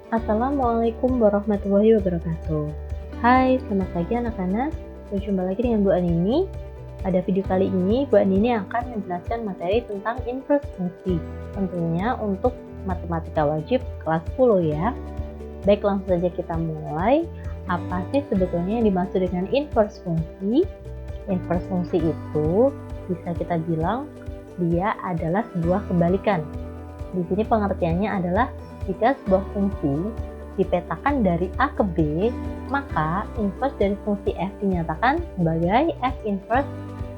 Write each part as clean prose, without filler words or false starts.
Assalamualaikum warahmatullahi wabarakatuh. Hai, selamat pagi anak-anak. Berjumpa lagi dengan Bu Anini. Pada video kali ini, Bu Anini akan menjelaskan materi tentang inverse fungsi. Tentunya untuk matematika wajib kelas 10 ya. Baik, langsung saja kita mulai. Apa sih sebetulnya yang dimaksud dengan inverse fungsi? Inverse fungsi itu bisa kita bilang dia adalah sebuah kebalikan. Di sini pengertiannya adalah jika sebuah fungsi dipetakan dari A ke B, maka inverse dari fungsi f dinyatakan sebagai f inverse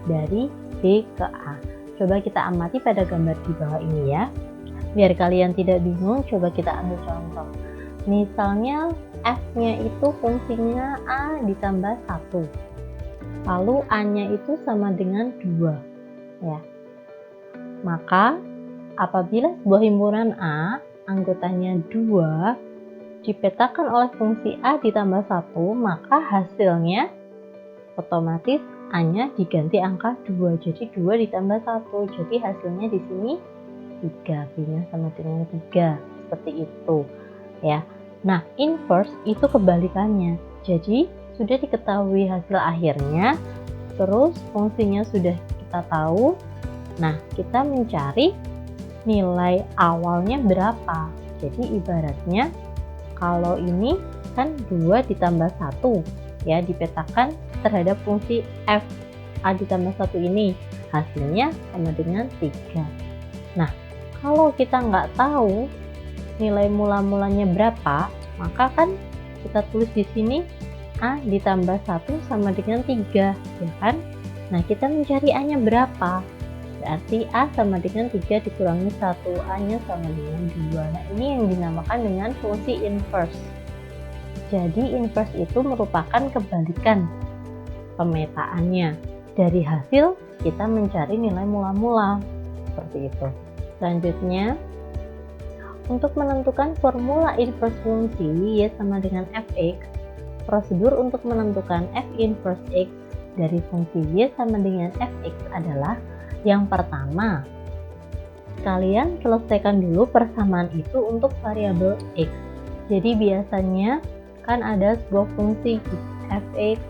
dari B ke A. Coba kita amati pada gambar di bawah ini ya. Biar kalian tidak bingung, coba kita ambil contoh. Misalnya f-nya itu fungsinya A ditambah 1. Lalu A-nya itu sama dengan 2. Ya. Maka apabila sebuah himpunan A anggotanya 2 dipetakan oleh fungsi A ditambah 1, maka hasilnya otomatis A-nya diganti angka 2. Jadi 2 ditambah 1. Jadi hasilnya di sini 3. B-nya sama dengan 3. Seperti itu. Ya. Nah, inverse itu kebalikannya. Jadi sudah diketahui hasil akhirnya, terus fungsinya sudah kita tahu. Nah, kita mencari nilai awalnya berapa. Jadi ibaratnya kalau ini kan 2 ditambah 1 ya, dipetakan terhadap fungsi f A ditambah 1 ini, hasilnya sama dengan 3. Nah, kalau kita nggak tahu nilai mula-mulanya berapa, maka kan kita tulis di sini A ditambah 1 sama dengan 3, ya kan? Nah, kita mencari A-nya berapa? Berarti A sama dengan 3 dikurangi 1, A-nya sama dengan 2. Nah, ini yang dinamakan dengan fungsi inverse. Jadi, inverse itu merupakan kebalikan pemetaannya. Dari hasil, kita mencari nilai mula-mula. Seperti itu. Selanjutnya, untuk menentukan formula inverse fungsi Y sama dengan fx, prosedur untuk menentukan f inverse x dari fungsi Y sama dengan fx adalah yang pertama, kalian selesaikan dulu persamaan itu untuk variabel x. Jadi biasanya kan ada sebuah fungsi fx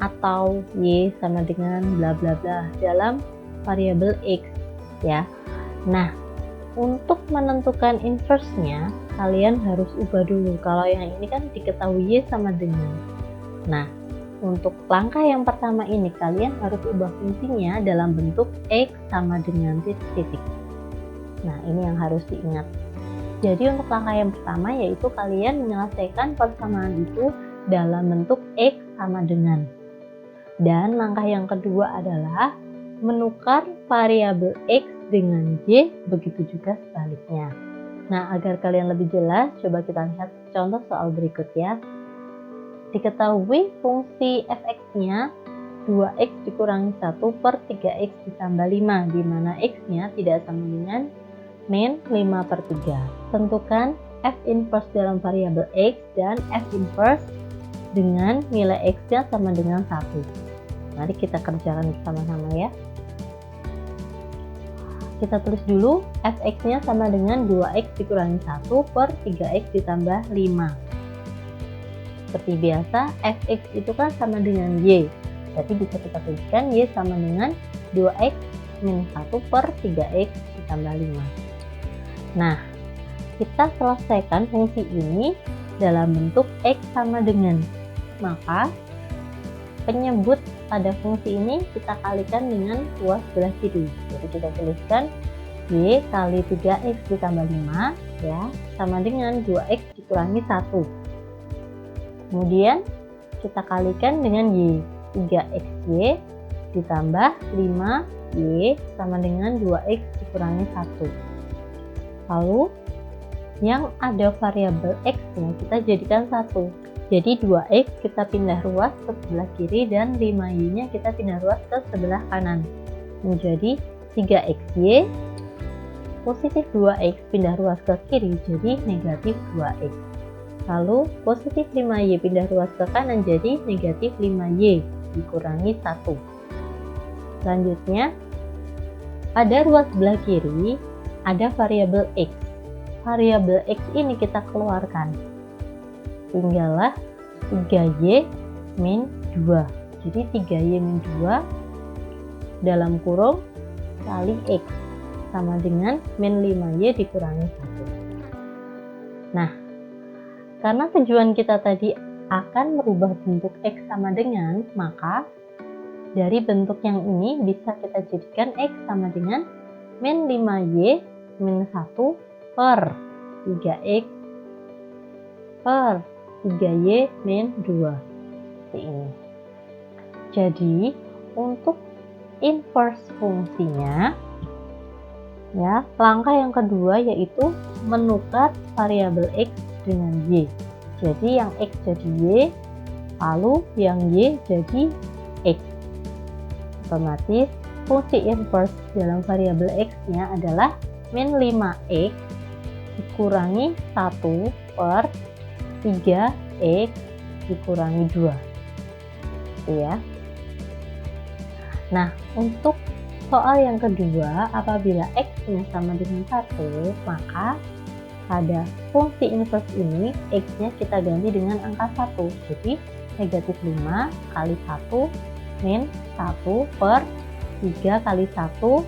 atau y sama dengan bla bla bla dalam variabel x ya. Nah, untuk menentukan inverse-nya kalian harus ubah dulu. Kalau yang ini kan diketahui y sama dengan. Nah, untuk langkah yang pertama ini kalian harus ubah fungsinya dalam bentuk x sama dengan titik-titik. Nah, ini yang harus diingat. Jadi untuk langkah yang pertama yaitu kalian menyelesaikan persamaan itu dalam bentuk x sama dengan. Dan langkah yang kedua adalah menukar variabel x dengan y, begitu juga sebaliknya. Nah, agar kalian lebih jelas, coba kita lihat contoh soal berikut ya. Diketahui fungsi fx-nya 2x dikurangi 1 per 3x ditambah 5, di mana x-nya tidak sama dengan min 5 per 3. Tentukan f inverse dalam variabel x dan f inverse dengan nilai x-nya sama dengan 1. Mari kita kerjakan bersama-sama ya. Kita tulis dulu fx-nya sama dengan 2x dikurangi 1 per 3x ditambah 5. Seperti biasa, fx itu kan sama dengan y. Jadi bisa kita tuliskan y sama dengan 2x min 1 per 3x ditambah 5. Nah, kita selesaikan fungsi ini dalam bentuk x sama dengan. Maka, penyebut pada fungsi ini kita kalikan dengan luas sebelah kiri. Jadi kita tuliskan y kali 3x ditambah 5 ya, sama dengan 2x dikurangi 1. Kemudian kita kalikan dengan y, 3xy ditambah 5y sama dengan 2x dikurangi 1. Lalu yang ada variabel x-nya kita jadikan 1. Jadi 2x kita pindah ruas ke sebelah kiri dan 5y-nya kita pindah ruas ke sebelah kanan. Menjadi 3xy, positif 2x pindah ruas ke kiri jadi negatif 2x. Lalu positif 5y pindah ruas ke kanan jadi negatif 5y dikurangi 1. Selanjutnya, pada ruas sebelah kiri ada variabel x. variabel X ini kita keluarkan. Tinggallah 3Y min 2. Jadi 3Y min 2 dalam kurung kali X sama dengan min 5Y dikurangi 1. Nah, karena tujuan kita tadi akan merubah bentuk X sama dengan, maka dari bentuk yang ini bisa kita jadikan X sama dengan min 5Y min 1 per 3X per 3Y min 2. Seperti ini. Jadi, untuk inverse fungsinya, ya, langkah yang kedua yaitu menukar variabel X dengan Y. Jadi yang X jadi Y, lalu yang Y jadi X. Otomatis fungsi inverse dalam variabel X nya adalah min 5X dikurangi 1 per 3X dikurangi 2. Gitu ya. Nah, untuk soal yang kedua, apabila X nya sama dengan 1, maka pada fungsi inverse ini X nya kita ganti dengan angka 1. Jadi negatif 5 kali 1 min 1 per 3 kali 1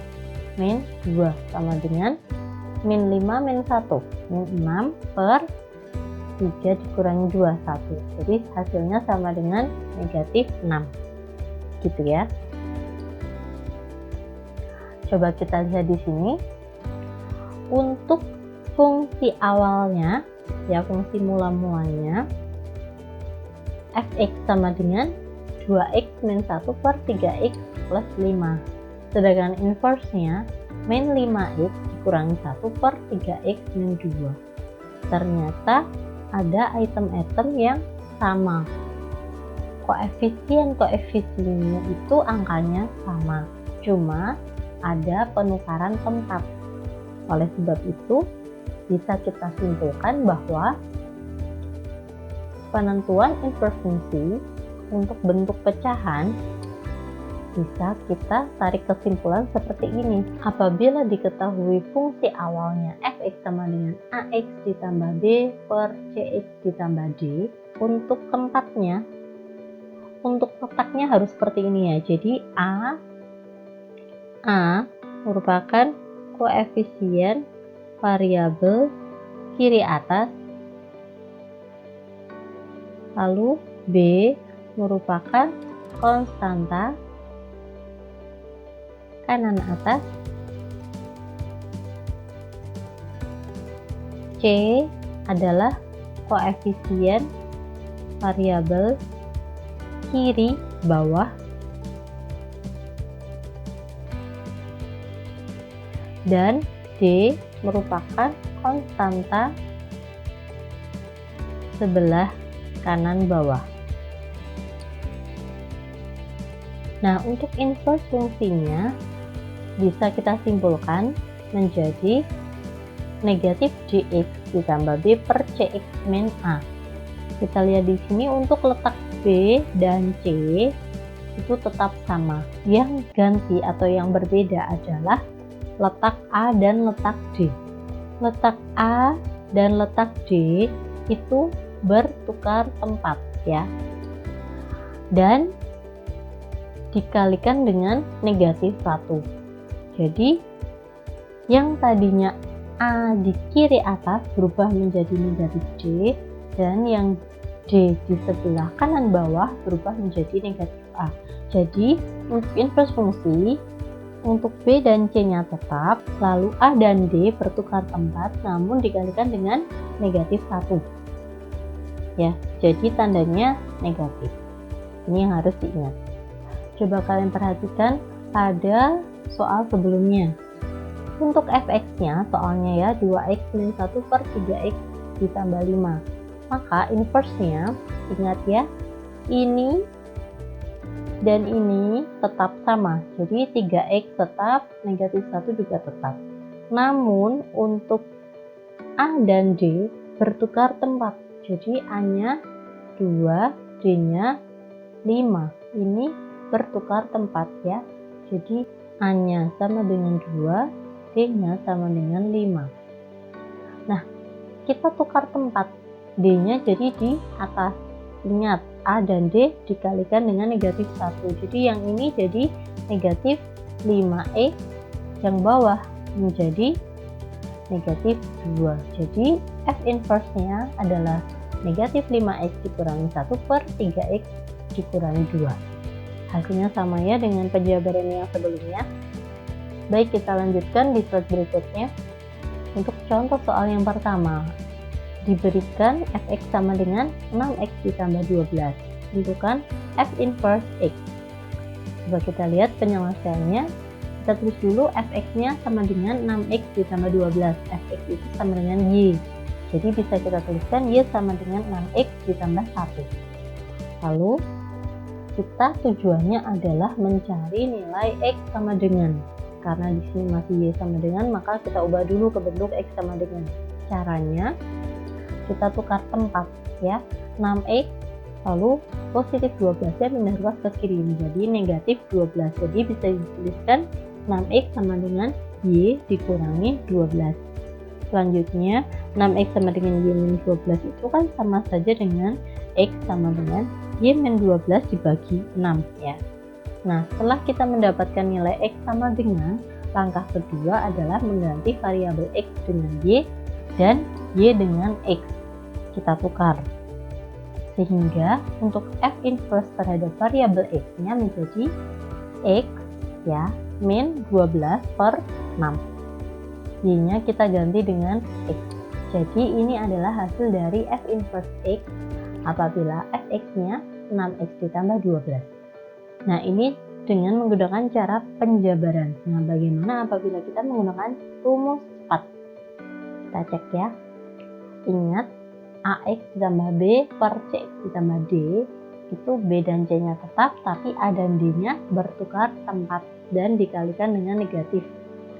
min 2 sama dengan min 5 min 1 min 6 per 3 dikurangi 2, 1. Jadi hasilnya sama dengan negatif 6. Gitu ya. Coba kita lihat di sini. Untuk fungsi awalnya, ya fungsi mula-mulanya, fx sama dengan 2x min 1 per 3x plus 5. Sedangkan inverse-nya min 5x dikurangi 1 per 3x min 2. Ternyata ada item-item yang sama. Koefisien-koefisiennya itu angkanya sama. Cuma ada penukaran tempat. Oleh sebab itu, bisa kita simpulkan bahwa penentuan inverse fungsi untuk bentuk pecahan bisa kita tarik kesimpulan seperti ini. Apabila diketahui fungsi awalnya fx sama dengan ax ditambah b per cx ditambah d, untuk tempatnya, untuk letaknya harus seperti ini ya. Jadi A merupakan koefisien variabel kiri atas, lalu B merupakan konstanta kanan atas, C adalah koefisien variabel kiri bawah, dan D merupakan konstanta sebelah kanan bawah. Nah, untuk inverse fungsinya bisa kita simpulkan menjadi negatif dx ditambah b per cx min a. Kita lihat di sini untuk letak B dan C itu tetap sama. Yang ganti atau yang berbeda adalah letak A dan letak D. Letak A dan letak D itu bertukar tempat ya. Dan dikalikan dengan negatif 1. Jadi yang tadinya A di kiri atas berubah menjadi negatif D, dan yang D di sebelah kanan bawah berubah menjadi negatif A. Jadi untuk inverse fungsi, untuk B dan C nya tetap, lalu A dan D bertukar tempat namun dikalikan dengan negatif 1 ya, jadi tandanya negatif. Ini yang harus diingat. Coba kalian perhatikan pada soal sebelumnya. Untuk fx-nya, soalnya ya 2x min 1 per 3x ditambah 5. Maka inverse-nya, ingat ya, ini dan ini tetap sama. Jadi 3x tetap, negatif 1 juga tetap. Namun untuk A dan D bertukar tempat. Jadi A-nya 2, D-nya 5. Ini bertukar tempat ya. Jadi A-nya sama dengan 2, D-nya sama dengan 5. Nah, kita tukar tempat, D-nya jadi di atas. Ingat, A dan D dikalikan dengan negatif 1. Jadi yang ini jadi negatif 5X, yang bawah menjadi negatif 2. Jadi F inverse-nya adalah negatif 5X dikurangi 1 per 3X dikurangi 2. Hasilnya sama ya dengan penjabaran yang sebelumnya. Baik, kita lanjutkan di slide berikutnya. Untuk contoh soal yang pertama, diberikan fx sama dengan 6x ditambah 12. Tentukan f inverse x. Coba kita lihat penyelesaiannya. Kita tulis dulu fx-nya sama dengan 6x ditambah 12. Fx itu sama dengan y. Jadi bisa kita tuliskan y sama dengan 6x ditambah 1. Lalu kita tujuannya adalah mencari nilai x sama dengan. Karena di sini masih y sama dengan, maka kita ubah dulu ke bentuk x sama dengan. Caranya kita tukar tempat ya. 6x lalu positif 12 nya pindah ruas ke kiri menjadi negatif 12. Jadi bisa dituliskan 6x sama dengan y dikurangi 12. Selanjutnya 6x sama dengan y min 12 itu kan sama saja dengan x sama dengan y min 12 dibagi 6 ya. Nah, setelah kita mendapatkan nilai x sama dengan, langkah kedua adalah mengganti variabel x dengan y dan y dengan x. Kita tukar. Sehingga untuk f inverse terhadap variabel x-nya menjadi x ya min 12 per 6. Y-nya kita ganti dengan x. Jadi ini adalah hasil dari f inverse x apabila fx-nya 6x ditambah 12. Nah, ini dengan menggunakan cara penjabaran. Nah, bagaimana apabila kita menggunakan rumus cepat? Kita cek ya. Ingat, AX ditambah B per CX ditambah D, itu B dan C-nya tetap, tapi A dan D-nya bertukar tempat dan dikalikan dengan negatif.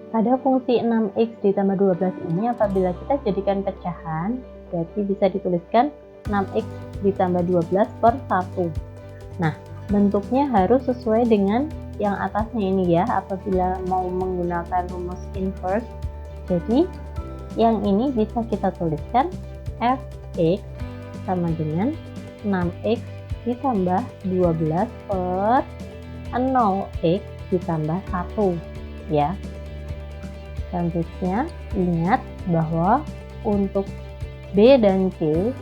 Pada fungsi 6X ditambah 12 ini, apabila kita jadikan pecahan, berarti bisa dituliskan 6X ditambah 12 per 1. Nah, bentuknya harus sesuai dengan yang atasnya ini ya, apabila mau menggunakan rumus inverse. Jadi yang ini bisa kita tuliskan fx sama dengan 6x ditambah 12 per 0x ditambah 1 ya. Selanjutnya ingat bahwa untuk B dan C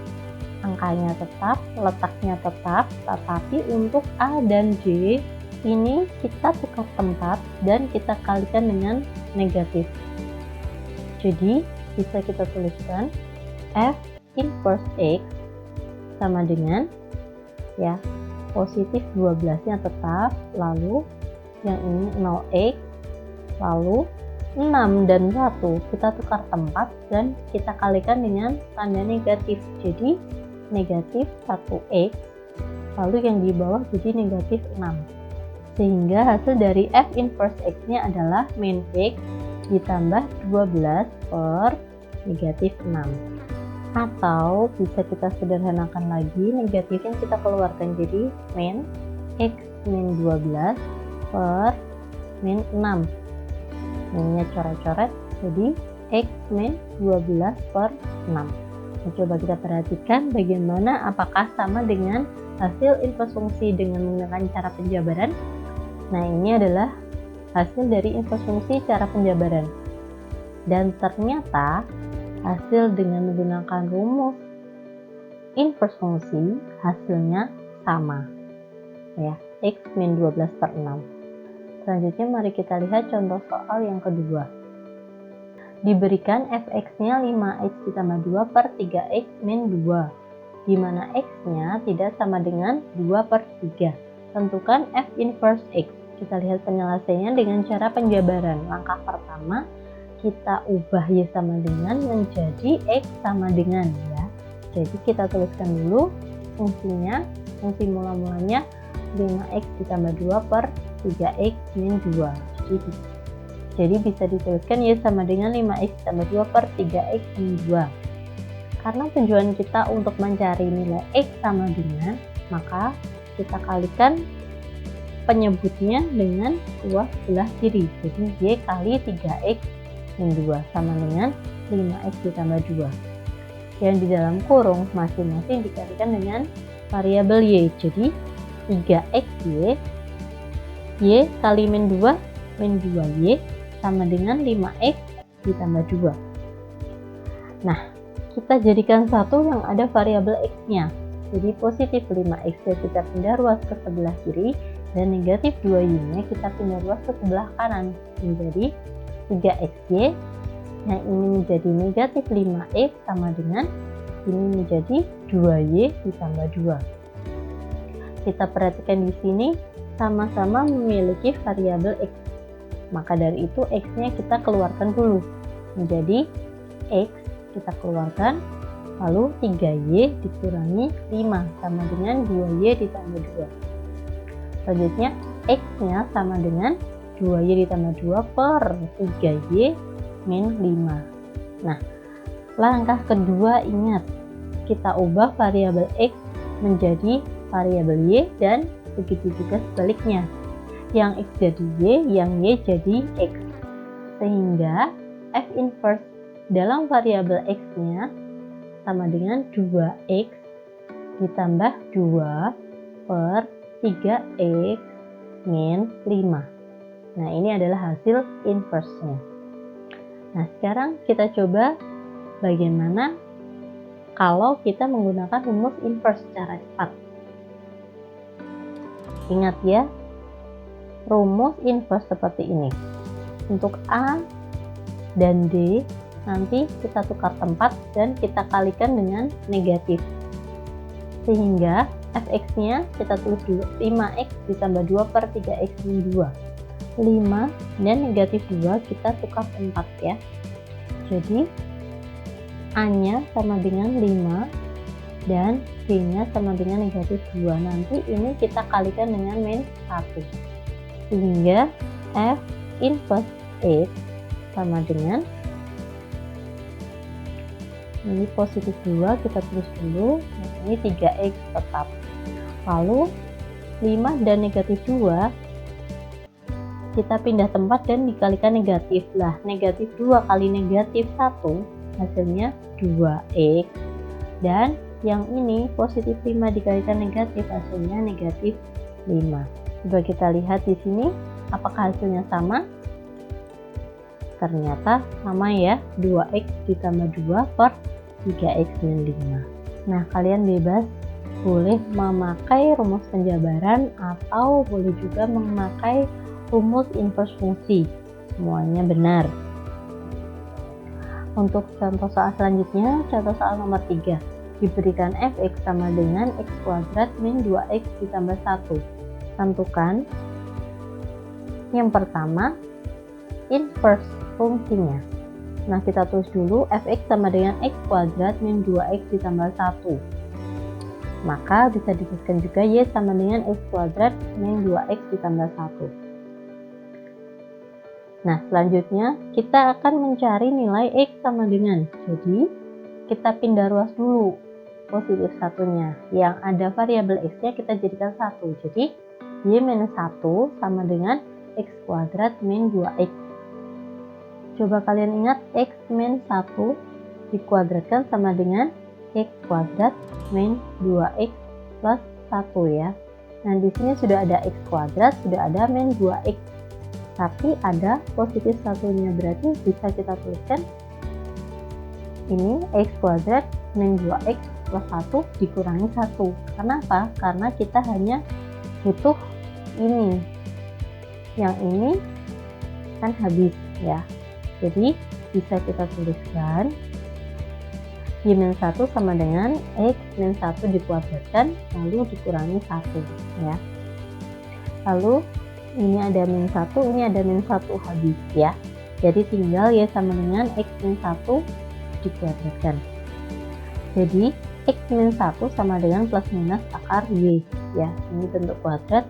angkanya tetap, letaknya tetap, tetapi untuk A dan J ini kita tukar tempat dan kita kalikan dengan negatif. Jadi bisa kita tuliskan F inverse X sama dengan ya positif 12-nya tetap, lalu yang ini 0x, lalu 6 dan 1 kita tukar tempat dan kita kalikan dengan tanda negatif. Jadi negatif 1x, lalu yang di bawah jadi negatif 6. Sehingga hasil dari f inverse x-nya adalah min x ditambah 12 per negatif 6. Atau bisa kita sederhanakan lagi, negatifnya kita keluarkan jadi min x min 12 per min 6. Minnya coret-coret jadi x min 12 per 6. Coba kita perhatikan bagaimana apakah sama dengan hasil inverse fungsi dengan menggunakan cara penjabaran. Nah, ini adalah hasil dari inverse fungsi cara penjabaran. Dan ternyata hasil dengan menggunakan rumus inverse fungsi hasilnya sama. Ya, x min 12 per 6. Selanjutnya mari kita lihat contoh soal yang kedua. Diberikan fx-nya 5x ditambah 2 per 3x min 2, di mana x-nya tidak sama dengan 2 per 3. Tentukan f inverse x. Kita lihat penyelesaiannya dengan cara penjabaran. Langkah pertama, kita ubah y sama dengan menjadi x sama dengan ya. Jadi kita tuliskan dulu fungsinya, fungsi mula-mulanya 5x ditambah 2 per 3x min 2. Jadi bisa dituliskan y sama dengan 5x ditambah 2 per 3x min 2. Karena tujuan kita untuk mencari nilai x sama dengan, maka kita kalikan penyebutnya dengan ruas sebelah kiri. Jadi y kali 3x min 2 sama dengan 5x ditambah 2. Yang di dalam kurung masing-masing dikalikan dengan variabel y. Jadi 3x y kali min 2 y sama dengan 5x ditambah 2. Nah, kita jadikan satu yang ada variabel x-nya. Jadi positif 5x nya kita pindah ruas ke sebelah kiri, dan negatif 2y nya kita pindah ruas ke sebelah kanan menjadi 3xy. Yang ini menjadi negatif 5x sama dengan ini menjadi 2y ditambah 2. Kita perhatikan di sini sama-sama memiliki variabel x. Maka dari itu x-nya kita keluarkan dulu. Menjadi x kita keluarkan, lalu 3y dikurangi 5 sama dengan 2y ditambah 2. Selanjutnya x-nya sama dengan 2y ditambah 2 per 3y min 5. Nah, langkah kedua ingat, kita ubah variabel x menjadi variabel y dan begitu juga sebaliknya. Yang x jadi y, yang y jadi x. Sehingga f inverse dalam variabel x-nya sama dengan 2x ditambah 2 per 3x min 5. Nah, ini adalah hasil inverse-nya. Nah, sekarang kita coba bagaimana kalau kita menggunakan rumus inverse secara cepat. Ingat ya, rumus inverse seperti ini. Untuk A dan D nanti kita tukar tempat dan kita kalikan dengan negatif. Sehingga fx-nya kita tulis dulu 5x ditambah 2 per 3x min 2. 5 dan negatif 2 kita tukar tempat ya. Jadi A-nya sama dengan 5 dan B-nya sama dengan negatif 2. Nanti ini kita kalikan dengan min 1. Sehingga f inverse x sama dengan ini positif 2 kita tulis dulu. Nah, ini 3x tetap. Lalu 5 dan negatif 2 kita pindah tempat dan dikalikan negatif. Lah, negatif 2 kali negatif 1 hasilnya 2x. Dan yang ini positif 5 dikalikan negatif hasilnya negatif 5. Coba kita lihat di sini apakah hasilnya sama? Ternyata sama ya, 2x ditambah 2 per 3x min 5. Nah, kalian bebas boleh memakai rumus penjabaran atau boleh juga memakai rumus inverse fungsi. Semuanya benar. Untuk contoh soal selanjutnya, contoh soal nomor 3. Diberikan fx sama dengan x kuadrat min 2x ditambah 1. Tentukan yang pertama inverse fungsinya. Nah, kita tulis dulu fx sama dengan x kuadrat min 2x ditambah 1. Maka bisa dituliskan juga y sama dengan x kuadrat min 2x ditambah 1. Nah, selanjutnya kita akan mencari nilai x sama dengan. Jadi, kita pindah ruas dulu positif satunya. Yang ada variabel x-nya kita jadikan 1. Jadi, y minus 1 sama dengan x kuadrat min 2x. Coba kalian ingat x min 1 dikuadratkan sama dengan x kuadrat min 2x plus 1 ya. Nah, di sini sudah ada x kuadrat, sudah ada min 2x. Tapi ada positif satunya, berarti bisa kita tuliskan ini x kuadrat min 2x plus 1 dikurangi 1. Kenapa? Karena kita hanya butuh ini. Yang ini kan habis ya. Jadi bisa kita tuliskan y min 1 sama dengan x min 1 dikuadratkan lalu dikurangi 1 ya. Lalu ini ada min 1, ini ada min 1 habis ya. Jadi tinggal y sama dengan x min 1 dikuadratkan. Jadi x min 1 sama dengan plus minus akar y ya. Ini bentuk kuadrat.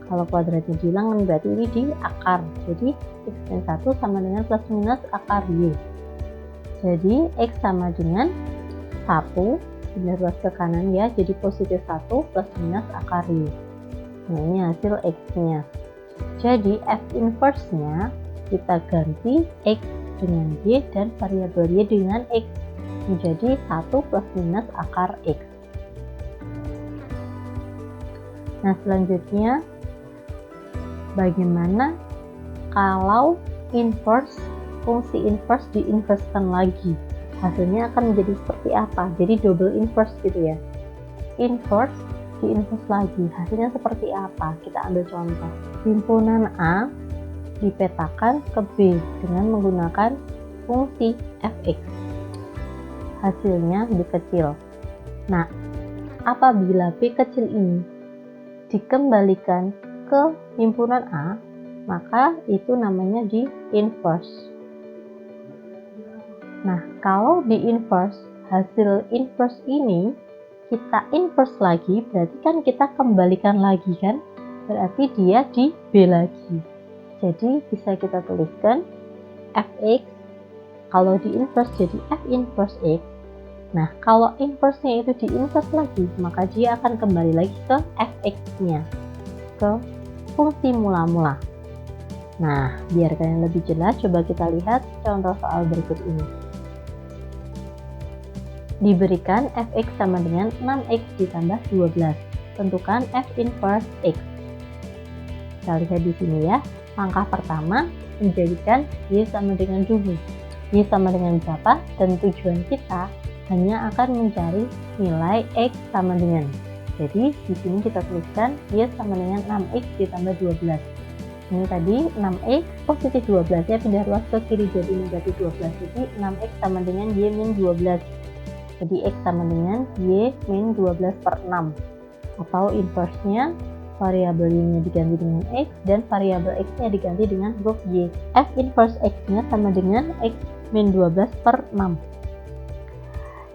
Kalau kuadratnya dihilangkan berarti ini di akar. Jadi x min 1 sama dengan plus minus akar y. Jadi x sama dengan 1 pindah ruas ke kanan ya. Jadi positif 1 plus minus akar y. Nah, ini hasil x-nya. Jadi f inverse-nya kita ganti x dengan Y dan variabel Y dengan X menjadi 1 plus minus akar X. Nah, selanjutnya bagaimana kalau fungsi inverse diinverskan lagi? Hasilnya akan menjadi seperti apa? Jadi double inverse gitu ya. Inverse diinverse lagi, hasilnya seperti apa? Kita ambil contoh. Himpunan A dipetakan ke B dengan menggunakan fungsi fx. Hasilnya lebih kecil. Nah, apabila B kecil ini dikembalikan ke himpunan A, maka itu namanya di inverse. Nah, kalau di inverse, hasil inverse ini kita inverse lagi, berarti kan kita kembalikan lagi kan? Berarti dia di B lagi. Jadi bisa kita tuliskan fx kalau di inverse jadi f inverse x. Nah, kalau inverse-nya itu di inverse lagi, maka dia akan kembali lagi ke fx-nya, ke fungsi mula-mula. Nah, biar kalian lebih jelas, coba kita lihat contoh soal berikut ini. Diberikan fx sama dengan 6x ditambah 12. Tentukan f inverse x. Kita lihat di sini ya. Langkah pertama, menjadikan y sama dengan dulu. Y sama dengan berapa? Dan tujuan kita hanya akan mencari nilai x sama dengan. Jadi, di sini kita tuliskan y sama dengan 6x ditambah 12. Ini tadi 6x positif 12 ya, pindah ruas ke kiri jadi negatif 12. Jadi 6x sama dengan y min 12. Jadi x sama dengan y min 12 per 6. Atau inverse-nya variabel y-nya diganti dengan x dan variabel x-nya diganti dengan huruf y. F inverse x-nya sama dengan x min 12 per 6.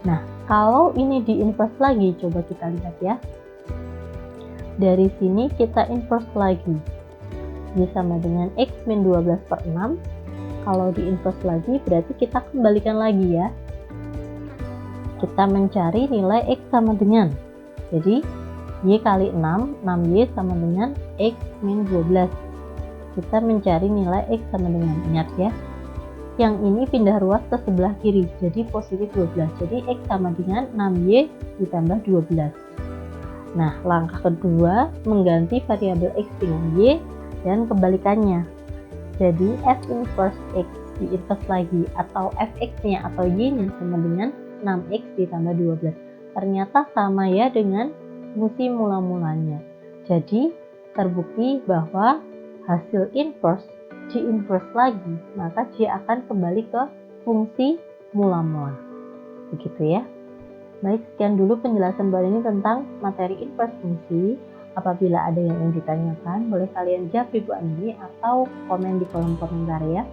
Nah, kalau ini di inverse lagi, coba kita lihat ya. Dari sini kita inverse lagi. Y sama dengan x min 12 per 6. Kalau di inverse lagi, berarti kita kembalikan lagi ya. Kita mencari nilai x sama dengan. Jadi, y kali 6, 6y sama dengan x min 12. Kita mencari nilai x sama dengan, ingat ya. Yang ini pindah ruas ke sebelah kiri, jadi positif 12. Jadi x sama dengan 6y ditambah 12. Nah, langkah kedua, mengganti variabel x dengan y dan kebalikannya. Jadi f inverse x di inverse lagi, atau fx-nya atau y-nya sama dengan 6x ditambah 12. Ternyata sama ya dengan fungsi mula-mulanya. Jadi terbukti bahwa hasil inverse di inverse lagi, maka dia akan kembali ke fungsi mula-mula. Begitu ya. Baik, sekian dulu penjelasan Mbak ini tentang materi inverse fungsi. Apabila ada yang ingin ditanyakan, boleh kalian jawab Ibu Ani atau komen di kolom komentar ya.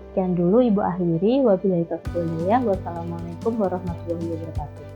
Sekian dulu Ibu akhiri. Wabillahi taufiq wal hidayah. Wassalamualaikum warahmatullahi wabarakatuh.